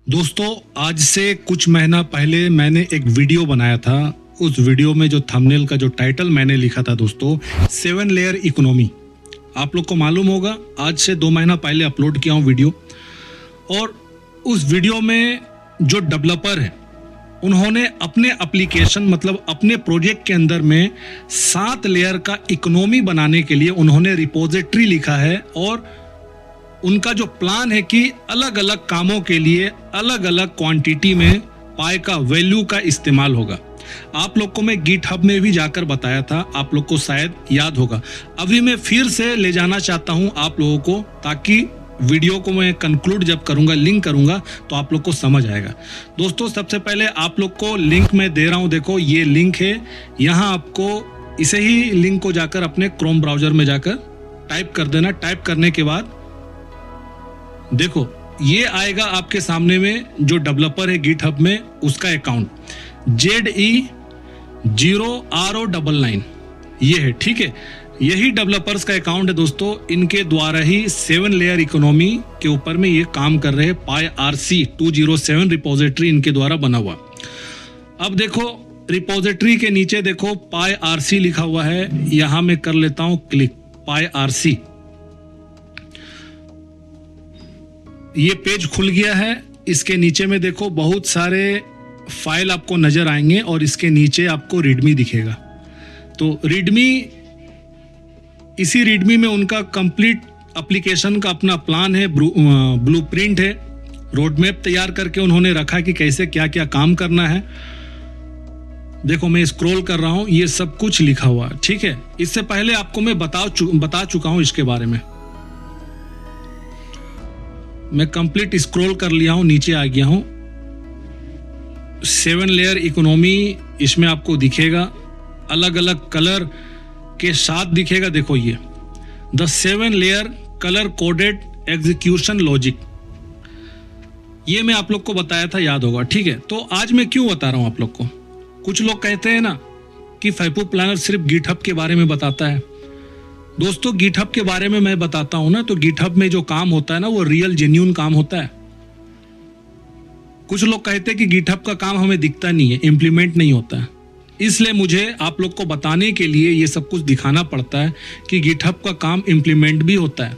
दोस्तों, आज से कुछ महीना पहले मैंने एक वीडियो बनाया था। उस वीडियो में जो थंबनेल का जो टाइटल मैंने लिखा था दोस्तों, 7 लेयर इकोनॉमी। आप लोग को मालूम होगा, आज से 2 महीना पहले अपलोड किया हूँ वीडियो। और उस वीडियो में जो डेवलपर है उन्होंने अपने एप्लीकेशन मतलब अपने प्रोजेक्ट के अंदर में 7 लेयर का इकोनॉमी बनाने के लिए उन्होंने रिपोजिटरी लिखा है। और उनका जो प्लान है कि अलग अलग कामों के लिए अलग अलग क्वांटिटी में पाई का वैल्यू का इस्तेमाल होगा। आप लोग को मैं गिटहब में भी जाकर बताया था, आप लोग को शायद याद होगा। अभी मैं फिर से ले जाना चाहता हूं आप लोगों को, ताकि वीडियो को मैं कंक्लूड जब करूंगा, लिंक करूंगा, तो आप लोग को समझ आएगा। दोस्तों, सबसे पहले आप लोग को लिंक मैं दे रहा हूं। देखो, ये लिंक है। यहाँ आपको इसे ही लिंक को जाकर अपने क्रोम ब्राउजर में जाकर टाइप कर देना। टाइप करने के बाद देखो, ये आएगा आपके सामने में जो डेवलपर है गिटहब में, उसका अकाउंट ZE0RO99 ये है, ठीक है। यही डेवलपर्स का अकाउंट है दोस्तों। इनके द्वारा ही 7 लेयर इकोनॉमी के ऊपर में ये काम कर रहे हैं। PyRC207 रिपोजिटरी इनके द्वारा बना हुआ। अब देखो, रिपोजिटरी के नीचे देखो PyRC लिखा हुआ है। यहां मैं कर लेता हूं क्लिक PyRC। ये पेज खुल गया है। इसके नीचे में देखो बहुत सारे फाइल आपको नजर आएंगे और इसके नीचे आपको रीडमी दिखेगा। तो रीडमी, इसी रीडमी में उनका कंप्लीट एप्लीकेशन का अपना प्लान है, ब्लूप्रिंट है, रोड मैप तैयार करके उन्होंने रखा कि कैसे क्या क्या काम करना है। देखो, मैं स्क्रॉल कर रहा हूं, ये सब कुछ लिखा हुआ है, ठीक है। इससे पहले आपको मैं बता चुका हूं इसके बारे में। मैं कंप्लीट स्क्रॉल कर लिया हूं, नीचे आ गया हूं। 7 लेयर इकोनॉमी इसमें आपको दिखेगा, अलग अलग कलर के साथ दिखेगा। देखो, ये the 7 layer colour coded execution logic, ये मैं आप लोग को बताया था, याद होगा, ठीक है। तो आज मैं क्यों बता रहा हूं आप लोग को। कुछ लोग कहते हैं ना कि फैपू प्लानर सिर्फ गिटहब के बारे में बताता है। दोस्तों, गिटहब के बारे में मैं बताता हूं ना, तो गिटहब में जो काम होता है ना, वो रियल जेन्युइन काम होता है। कुछ लोग कहते हैं कि गिटहब का काम हमें दिखता नहीं है, इंप्लीमेंट नहीं होता है। इसलिए मुझे आप लोग को बताने के लिए ये सब कुछ दिखाना पड़ता है कि गिटहब का काम इंप्लीमेंट भी होता है।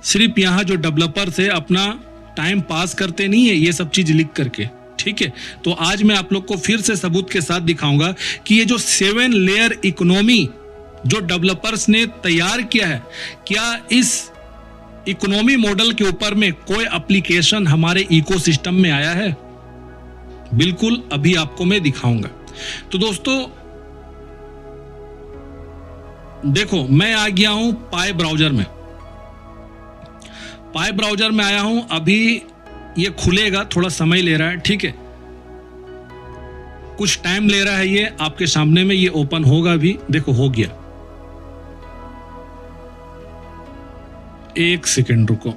सिर्फ यहाँ जो डेवलपर से अपना टाइम पास करते नहीं है ये सब चीज लिख करके, ठीक है। तो आज मैं आप लोग को फिर से सबूत के साथ दिखाऊंगा कि ये जो 7 लेयर इकोनॉमी जो डेवलपर्स ने तैयार किया है, क्या इस इकोनॉमी मॉडल के ऊपर में कोई एप्लीकेशन हमारे इकोसिस्टम में आया है। बिल्कुल, अभी आपको मैं दिखाऊंगा। तो दोस्तों देखो, मैं आ गया हूं पाई ब्राउजर में। पाई ब्राउजर में आया हूं। अभी ये खुलेगा, थोड़ा समय ले रहा है, ठीक है, कुछ टाइम ले रहा है। ये आपके सामने में ये ओपन होगा भी। देखो, हो गया। एक सेकेंड रुको,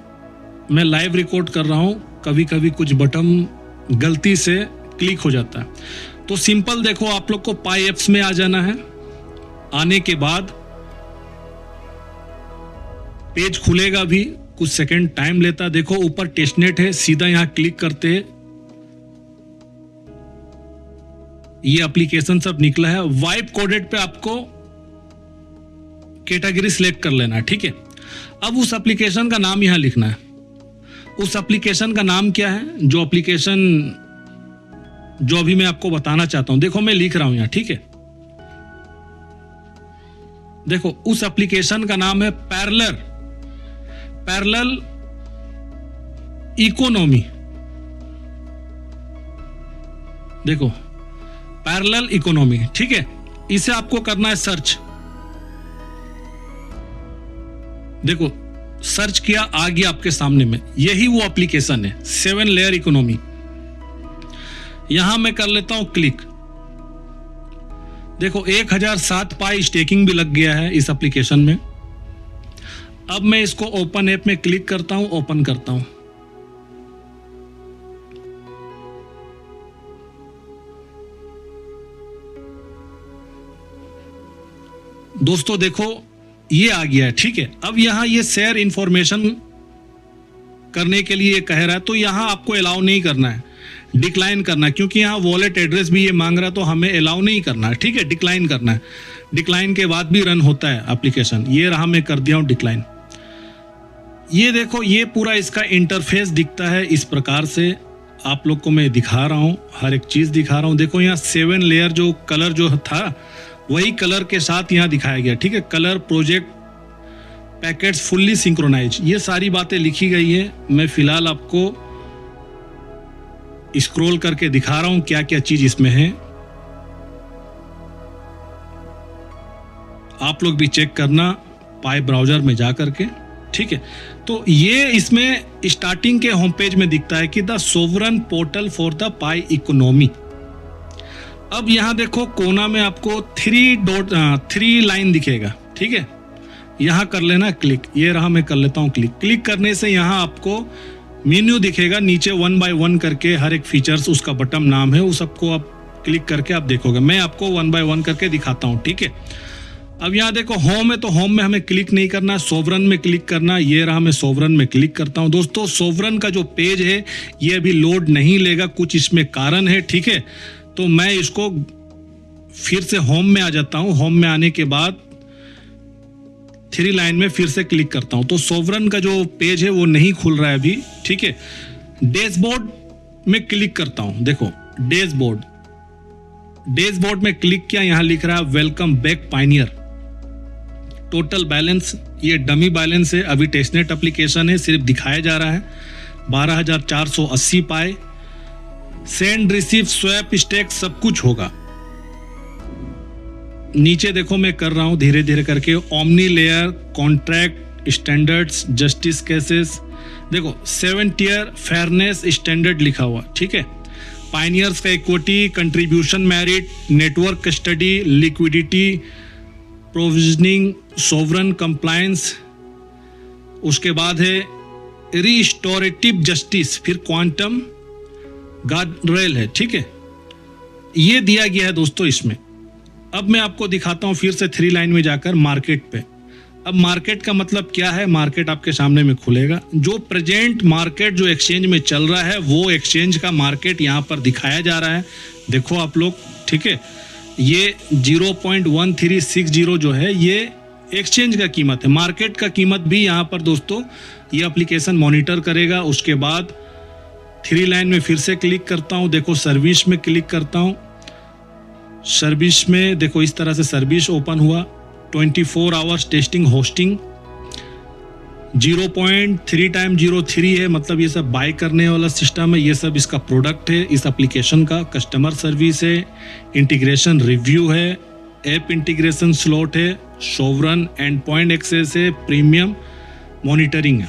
मैं लाइव रिकॉर्ड कर रहा हूं। कभी कभी कुछ बटन गलती से क्लिक हो जाता है। तो सिंपल देखो, आप लोग को पाई एप्स में आ जाना है। आने के बाद पेज खुलेगा भी, कुछ सेकंड टाइम लेता है। देखो, ऊपर टेस्टनेट है, सीधा यहां क्लिक करते हैं, ये एप्लीकेशन सब निकला है। वाइप कोडेड पे आपको कैटेगरी सिलेक्ट कर लेना है, ठीक है। अब उस एप्लीकेशन का नाम यहां लिखना है। उस एप्लीकेशन का नाम क्या है, जो एप्लीकेशन जो अभी मैं आपको बताना चाहता हूं। देखो, मैं लिख रहा हूं यहां, ठीक है। देखो, उस एप्लीकेशन का नाम है पैरेलल इकोनॉमी। देखो, पैरेलल इकोनॉमी, ठीक है। इसे आपको करना है सर्च। देखो, सर्च किया, आ गया आपके सामने में। यही वो एप्लीकेशन है, 7 लेयर इकोनॉमी। यहां मैं कर लेता हूं क्लिक। देखो, 1007 पाई स्टेकिंग भी लग गया है इस एप्लीकेशन में। अब मैं इसको ओपन ऐप में क्लिक करता हूं, ओपन करता हूं। दोस्तों देखो, ये आ गया है, ठीक है। अब यहां ये शेयर इंफॉर्मेशन करने के लिए कह रहा है, तो यहां आपको अलाउ नहीं करना है। डिक्लाइन करना, क्योंकि यहाँ वॉलेट एड्रेस भी ये मांग रहा, तो हमें अलाउ नहीं करना है, ठीक है, डिक्लाइन करना है। डिक्लाइन के बाद भी रन होता है एप्लीकेशन। ये रहा, मैं कर दिया हूँ डिक्लाइन। ये देखो, ये पूरा इसका इंटरफेस दिखता है इस प्रकार से। आप लोग को मैं दिखा रहा हूँ, हर एक चीज़ दिखा रहा हूँ। देखो यहाँ 7 लेयर जो कलर जो था वही कलर के साथ यहाँ दिखाया गया, ठीक है। Colour, project, packets fully synchronise, ये सारी बातें लिखी गई है। मैं फिलहाल आपको स्क्रॉल करके दिखा रहा हूँ क्या क्या चीज इसमें है। आप लोग भी चेक करना पाई ब्राउजर में जा करके, ठीक है। तो ये इसमें स्टार्टिंग के होम पेज में दिखता है कि the sovereign portal for the pi economy. अब यहां देखो कोना में आपको 3 लाइन दिखेगा, ठीक है। यहां कर लेना क्लिक, ये रहा, मैं कर लेता हूं क्लिक। क्लिक करने से यहां आपको मेन्यू दिखेगा, नीचे 1 बाय 1 करके हर एक फीचर्स, उसका बटन नाम है, उस सबको आप क्लिक करके आप देखोगे। मैं आपको 1 बाय 1 करके दिखाता हूं, ठीक है। अब यहाँ देखो होम है, तो होम में हमें क्लिक नहीं करना, सोवरन में क्लिक करना। ये रहा, मैं सोवरन में क्लिक करता हूँ। दोस्तों सोवरन का जो पेज है ये अभी लोड नहीं लेगा, कुछ इसमें कारण है, ठीक है। तो मैं इसको फिर से होम में आ जाता हूँ। होम में आने के बाद 3 लाइन में फिर से क्लिक करता हूँ, तो सोवरन का जो पेज है वो नहीं खुल रहा है अभी, ठीक है। डैशबोर्ड में क्लिक करता हूँ। देखो डैशबोर्ड में क्लिक किया, यहाँ लिख रहा है welcome back Pioneer. Total balance ये डमी बैलेंस है, अभी टेस्टनेट एप्लीकेशन है, सिर्फ दिखाया जा रहा है 12,480 पाए। सेंड, रिसीव, स्वैप, स्टेक सब कुछ होगा। नीचे देखो मैं कर रहा हूं धीरे धीरे करके। Omni layer, contract, standards, justice cases, देखो 7 टियर फेयरनेस स्टैंडर्ड लिखा हुआ, ठीक है। पायनियर्स का equity, contribution merit, network custody, liquidity, provisioning, sovereign compliance, उसके बाद है रिस्टोरेटिव जस्टिस, फिर क्वांटम गार्ड रेल है, ठीक है। ये दिया गया है दोस्तों इसमें। अब मैं आपको दिखाता हूं फिर से 3 लाइन में जाकर मार्केट पे। अब मार्केट का मतलब क्या है, मार्केट आपके सामने में खुलेगा। जो प्रेजेंट मार्केट जो एक्सचेंज में चल रहा है वो एक्सचेंज का मार्केट यहाँ पर दिखाया जा रहा है, देखो आप लोग, ठीक है। ये 0.1360 जो है ये एक्सचेंज का कीमत है। मार्केट का कीमत भी यहाँ पर दोस्तों ये एप्लीकेशन मॉनिटर करेगा। उसके बाद 3 लाइन में फिर से क्लिक करता हूँ, देखो सर्विस में क्लिक करता हूँ। सर्विस में देखो इस तरह से सर्विस ओपन हुआ। 24 आवर्स टेस्टिंग होस्टिंग, 0.3x03 है, मतलब ये सब बाय करने वाला सिस्टम है। ये सब इसका प्रोडक्ट है इस एप्लीकेशन का। कस्टमर सर्विस है, इंटीग्रेशन रिव्यू है, ऐप इंटीग्रेशन स्लॉट है, सोवरन एंड पॉइंट एक्सेस है, प्रीमियम मॉनिटरिंग है।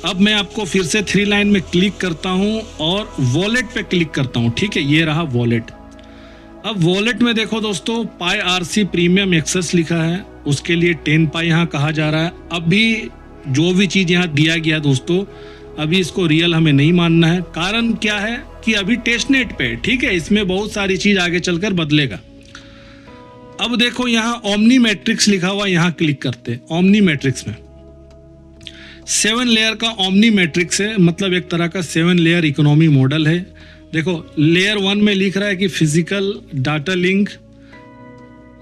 अब मैं आपको फिर से 3 लाइन में क्लिक करता हूं और वॉलेट पे क्लिक करता हूं, ठीक है। ये रहा वॉलेट। अब वॉलेट में देखो दोस्तों पाई आरसी प्रीमियम एक्सेस लिखा है, उसके लिए 10 पाई यहाँ कहा जा रहा है। अभी जो भी चीज यहाँ दिया गया दोस्तों, अभी इसको रियल हमें नहीं मानना है। कारण क्या है कि अभी टेस्टनेट पे, ठीक है, इसमें बहुत सारी चीज आगे चलकर बदलेगा। अब देखो यहाँ ओमनी मैट्रिक्स लिखा हुआ, यहाँ क्लिक करते हैं। ओमनी मैट्रिक्स में 7 लेयर का ओमनी मैट्रिक्स है, मतलब एक तरह का 7 लेयर इकोनॉमी मॉडल है। देखो लेयर 1 में लिख रहा है कि physical, data link,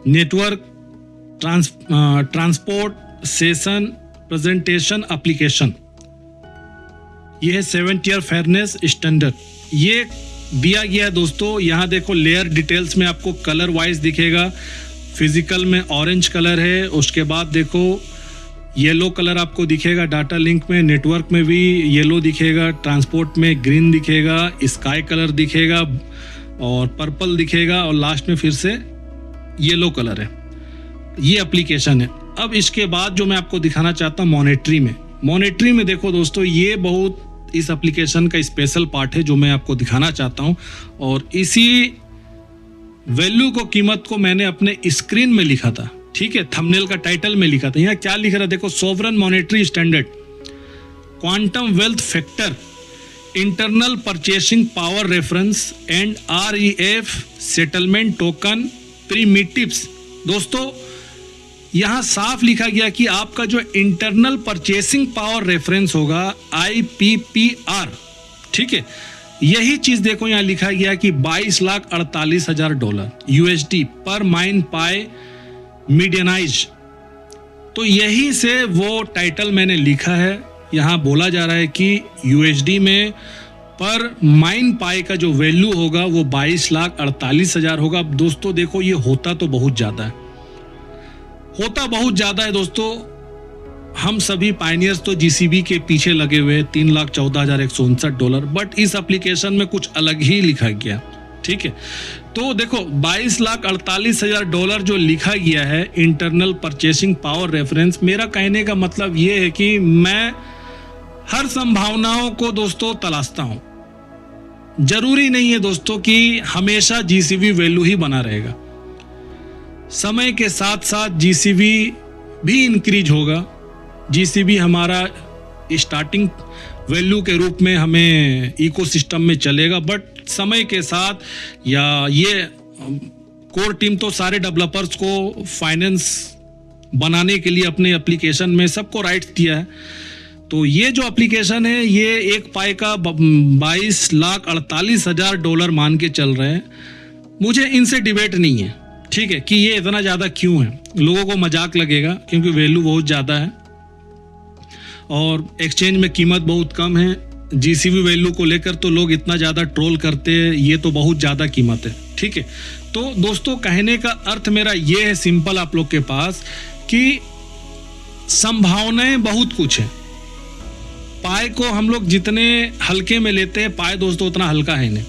network, transport, session, presentation, application. ये है 7 टियर फेयरनेस स्टैंडर्ड, ये दिया गया है दोस्तों। यहाँ देखो लेयर डिटेल्स में आपको कलर वाइज दिखेगा। फिजिकल में ऑरेंज कलर है, उसके बाद देखो येलो कलर आपको दिखेगा, डाटा लिंक में, नेटवर्क में भी येलो दिखेगा, ट्रांसपोर्ट में ग्रीन दिखेगा, स्काई कलर दिखेगा और पर्पल दिखेगा, और लास्ट में फिर से येलो कलर है। ये एप्लीकेशन है। अब इसके बाद जो मैं आपको दिखाना चाहता हूँ मॉनेटरी में देखो दोस्तों, ये बहुत इस एप्लीकेशन का स्पेशल पार्ट है जो मैं आपको दिखाना चाहता हूँ। और इसी वैल्यू को, कीमत को मैंने अपने स्क्रीन में लिखा था, ठीक है, थंबनेल का टाइटल में लिखा था। यहाँ क्या लिख रहा है देखो, sovereign monetary standard, quantum wealth factor, internal purchasing power reference and REF settlement token primitives. दोस्तों यहाँ साफ लिखा गया कि आपका जो इंटरनल परचेसिंग पावर रेफरेंस होगा IPPR, ठीक है, यही चीज देखो यहाँ लिखा गया कि $22,48,000 USD पर माइन पाए मीडियनाइज। तो यही से वो टाइटल मैंने लिखा है। यहाँ बोला जा रहा है कि USD में पर माइन पाए का जो वैल्यू होगा वो 22,48,000 होगा। अब दोस्तों देखो ये होता तो बहुत ज़्यादा है, दोस्तों। हम सभी पायनियर्स तो GCB के पीछे लगे हुए, $3,14,159। बट इस एप्लीकेशन में कुछ अलग ही लिखा गया, ठीक है। तो देखो $22,48,000 जो लिखा गया है इंटरनल परचेसिंग पावर रेफरेंस, मेरा कहने का मतलब ये है कि मैं हर संभावनाओं को दोस्तों तलाशता हूं। जरूरी नहीं है दोस्तों कि हमेशा GCB वैल्यू ही बना रहेगा। समय के साथ साथ GCB भी इंक्रीज होगा। GCB हमारा स्टार्टिंग वैल्यू के रूप में हमें इकोसिस्टम में चलेगा, बट समय के साथ या ये कोर टीम तो सारे डेवलपर्स को फाइनेंस बनाने के लिए अपने एप्लीकेशन में सबको राइट्स दिया है। तो ये जो एप्लीकेशन है ये एक पाई का $22,48,000 मान के चल रहे हैं। मुझे इनसे डिबेट नहीं है, ठीक है, कि ये इतना ज़्यादा क्यों है। लोगों को मजाक लगेगा क्योंकि वैल्यू बहुत ज़्यादा है और एक्सचेंज में कीमत बहुत कम है। GCB वैल्यू को लेकर तो लोग इतना ज़्यादा ट्रोल करते हैं, ये तो बहुत ज़्यादा कीमत है, ठीक है। तो दोस्तों कहने का अर्थ मेरा ये है सिंपल आप लोग के पास कि संभावनाएं बहुत कुछ है। पाए को हम लोग जितने हल्के में लेते हैं, पाए दोस्तों उतना हल्का है नहीं।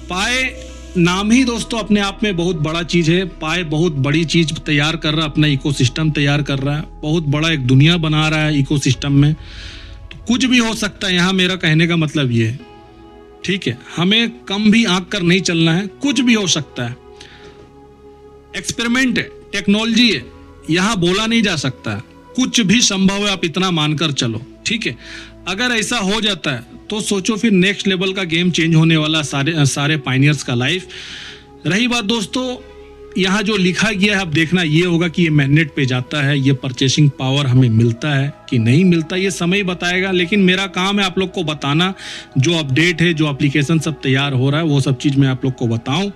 पाए नाम ही दोस्तों अपने आप में बहुत बड़ा चीज है। पाए बहुत बड़ी चीज तैयार कर रहा है, अपना इकोसिस्टम तैयार कर रहा है, बहुत बड़ा एक दुनिया बना रहा है इकोसिस्टम में। तो कुछ भी हो सकता है, यहाँ मेरा कहने का मतलब ये है, ठीक है। हमें कम भी आंक कर नहीं चलना है, कुछ भी हो सकता है। एक्सपेरिमेंट है, टेक्नोलॉजी है, यहाँ बोला नहीं जा सकता, कुछ भी संभव है, आप इतना मानकर चलो, ठीक है। अगर ऐसा हो जाता है तो सोचो फिर नेक्स्ट लेवल का गेम चेंज होने वाला सारे पायनियर्स का लाइफ। रही बात दोस्तों यहाँ जो लिखा गया है, अब देखना ये होगा कि ये मैग्नेट पे जाता है, ये परचेसिंग पावर हमें मिलता है कि नहीं मिलता, ये समय बताएगा। लेकिन मेरा काम है आप लोग को बताना, जो अपडेट है, जो एप्लीकेशन सब तैयार हो रहा है, वो सब चीज मैं आप लोग को बताऊं।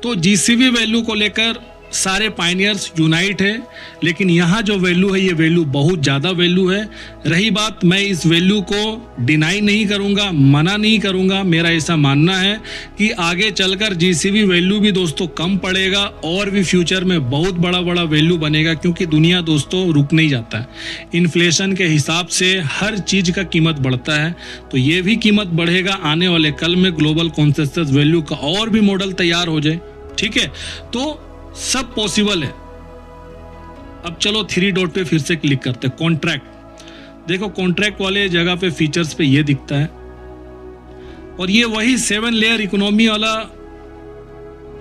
तो GCB वैल्यू को लेकर सारे पायनियर्स यूनाइट है, लेकिन यहाँ जो वैल्यू है ये वैल्यू बहुत ज़्यादा वैल्यू है। रही बात, मैं इस वैल्यू को डिनाई नहीं करूँगा, मना नहीं करूँगा। मेरा ऐसा मानना है कि आगे चलकर GCB वैल्यू भी दोस्तों कम पड़ेगा और भी फ्यूचर में बहुत बड़ा वैल्यू बनेगा, क्योंकि दुनिया दोस्तों रुक नहीं जाता है। इन्फ्लेशन के हिसाब से हर चीज़ का कीमत बढ़ता है, तो ये भी कीमत बढ़ेगा। आने वाले कल में ग्लोबल कॉन्सेंसस वैल्यू का और भी मॉडल तैयार हो जाए, ठीक है। तो सब पॉसिबल है। अब चलो 3 डॉट पे फिर से क्लिक करते हैं। कॉन्ट्रैक्ट, देखो कॉन्ट्रैक्ट वाले जगह पे फीचर्स पे ये दिखता है, और ये वही 7 लेयर इकोनॉमी वाला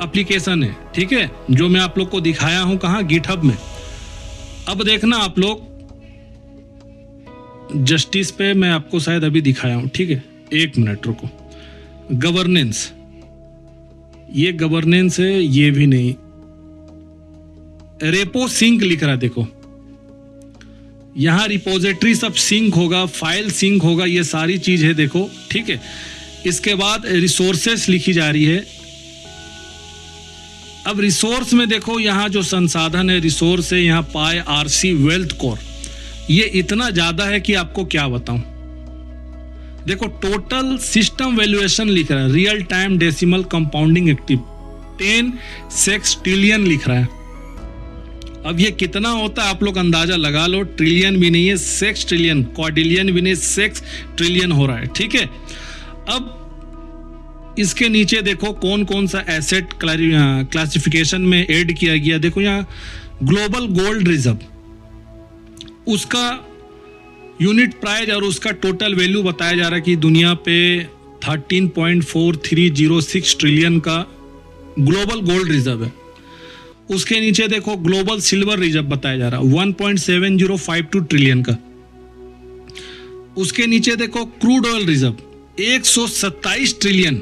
एप्लीकेशन है, ठीक है, जो मैं आप लोग को दिखाया हूं कहां, गिटहब में। अब देखना आप लोग, जस्टिस पे मैं आपको शायद अभी दिखाया हूं, ठीक है, 1 मिनट रुको। गवर्नेंस, ये गवर्नेंस है, ये भी नहीं। रेपो सिंक लिख रहा है, देखो यहां रिपोजिटरी सब सिंक होगा, फाइल सिंक होगा, ये सारी चीज है, देखो, ठीक है। इसके बाद रिसोर्सेस लिखी जा रही है। अब रिसोर्स में देखो यहां जो संसाधन है, रिसोर्स है, यहां पाए RC वेल्थ कोर, ये इतना ज्यादा है कि आपको क्या बताऊं। देखो टोटल सिस्टम वैल्यूएशन लिख रहा है, real time decimal compounding active 10 trillion लिख रहा है। अब ये कितना होता है आप लोग अंदाजा लगा लो। ट्रिलियन भी नहीं है, 6 ट्रिलियन, क्वाड्रिलियन भी नहीं, 6 ट्रिलियन हो रहा है, ठीक है। अब इसके नीचे देखो कौन कौन सा एसेट क्लासिफिकेशन में ऐड किया गया। देखो यहाँ ग्लोबल गोल्ड रिजर्व, उसका यूनिट प्राइस और उसका टोटल वैल्यू बताया जा रहा है कि दुनिया पे 13.4306 ट्रिलियन का ग्लोबल गोल्ड रिजर्व है। उसके नीचे देखो ग्लोबल सिल्वर रिजर्व बताया जा रहा है 1.7052 ट्रिलियन का। उसके नीचे देखो crude oil reserve 127 trillion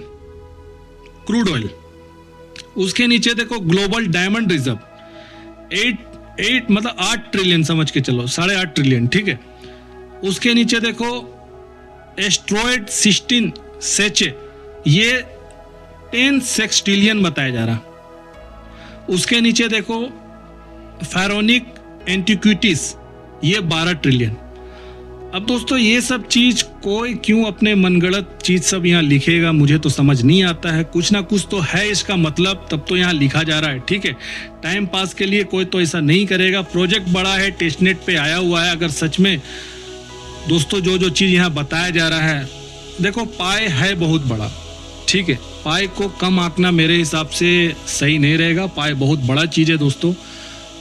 crude oil. उसके नीचे देखो ग्लोबल डायमंड रिजर्व 8 ट्रिलियन समझ के चलो, 8.5 ट्रिलियन, ठीक है। उसके नीचे देखो एस्ट्रॉयड सिस्टीन सेचे, ये 10 सेक्सटिलियन बताया जा रहा। उसके नीचे देखो फेरोनिक एंटिक्विटीज, ये 12 ट्रिलियन। अब दोस्तों ये सब चीज कोई क्यों अपने मनगढ़ंत चीज सब यहाँ लिखेगा, मुझे तो समझ नहीं आता है। कुछ ना कुछ तो है इसका मतलब, तब तो यहाँ लिखा जा रहा है। ठीक है, टाइम पास के लिए कोई तो ऐसा नहीं करेगा। प्रोजेक्ट बड़ा है, टेस्टनेट पे आया हुआ है। अगर सच में दोस्तों जो चीज यहाँ बताया जा रहा है, देखो पाई है बहुत बड़ा। ठीक है, पाई को कम आंकना मेरे हिसाब से सही नहीं रहेगा। पाई बहुत बड़ा चीज है दोस्तों।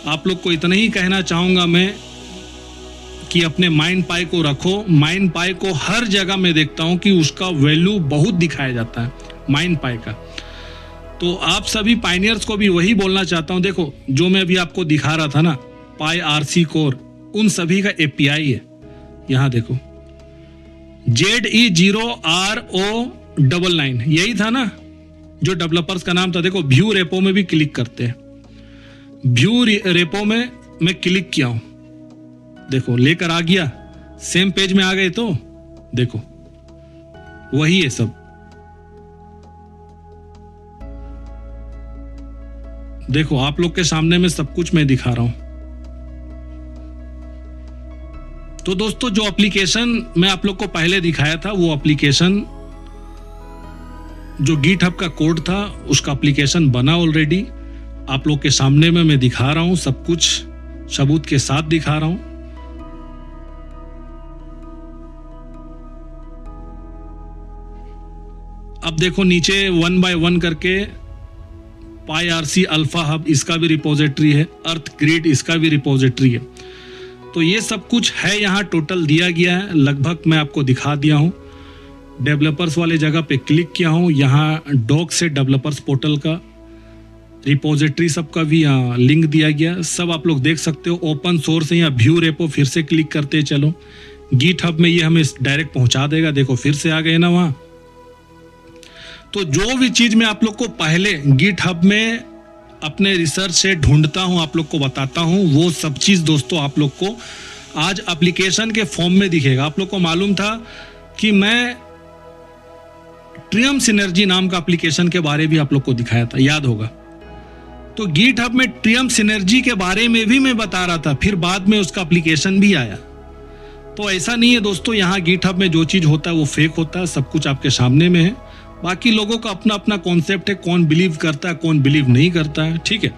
आप लोग को इतना ही कहना चाहूंगा मैं कि अपने माइंड पाई को रखो। माइंड पाई को हर जगह मैं देखता हूं कि उसका वैल्यू बहुत दिखाया जाता है माइंड पाई का। तो आप सभी पाइनियर्स को भी वही बोलना चाहता हूं। देखो जो मैं अभी आपको दिखा रहा था ना, पाई आरसी कोर, उन सभी का एपीआई है। यहां देखो ZE0RO99, यही था ना जो डेवलपर्स का नाम था। देखो व्यू रेपो में भी क्लिक करते हैं। व्यू रेपो में मैं क्लिक किया हूं, देखो लेकर आ गया, सेम पेज में आ गए। तो देखो वही है सब। देखो आप लोग के सामने में सब कुछ मैं दिखा रहा हूं। तो दोस्तों जो एप्लीकेशन मैं आप लोग को पहले दिखाया था, वो एप्लीकेशन जो गिटहब का कोड था, उसका एप्लीकेशन बना ऑलरेडी। आप लोग के सामने में मैं दिखा रहा हूं, सब कुछ सबूत के साथ दिखा रहा हूं। अब देखो नीचे 1 by 1 करके पाई आरसी अल्फा हब, इसका भी रिपोजिटरी है। अर्थ ग्रिड, इसका भी रिपोजिटरी है। तो ये सब कुछ है यहाँ टोटल दिया गया है। लगभग मैं आपको दिखा दिया हूँ। डेवलपर्स वाले जगह पे क्लिक किया हूँ। यहाँ डॉक से डेवलपर्स पोर्टल का रिपोजिटरी सबका भी यहाँ लिंक दिया गया, सब आप लोग देख सकते हो। ओपन सोर्स है, यहाँ व्यू रेपो फिर से क्लिक करते चलो। गिटहब में ये हमें डायरेक्ट पहुंचा देगा। देखो फिर से आ गए ना वहाँ। तो जो भी चीज मैं आप लोग को पहले गिटहब में अपने रिसर्च से ढूंढता हूं, आप लोग को बताता हूं, वो सब चीज दोस्तों आप लोग को आज एप्लीकेशन के फॉर्म में दिखेगा। आप लोग को मालूम था कि मैं ट्रियम सिनर्जी नाम का एप्लीकेशन के बारे भी आप लोग को दिखाया था, याद होगा। तो गिटहब में ट्रियम सिनर्जी के बारे में भी मैं बता रहा था, फिर बाद में उसका एप्लीकेशन भी आया। तो ऐसा नहीं है दोस्तों, यहाँ गिटहब में जो चीज होता है वो फेक होता है। सब कुछ आपके सामने में है। बाकी लोगों का अपना अपना कॉन्सेप्ट है, कौन बिलीव करता है कौन बिलीव नहीं करता है। ठीक है,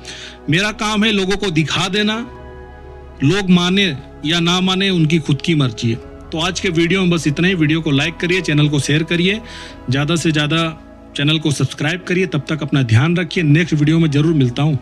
मेरा काम है लोगों को दिखा देना। लोग माने या ना माने उनकी खुद की मर्जी है। तो आज के वीडियो में बस इतना ही। वीडियो को लाइक करिए, चैनल को शेयर करिए, ज़्यादा से ज़्यादा चैनल को सब्सक्राइब करिए। तब तक अपना ध्यान रखिए। नेक्स्ट वीडियो में जरूर मिलता हूँ।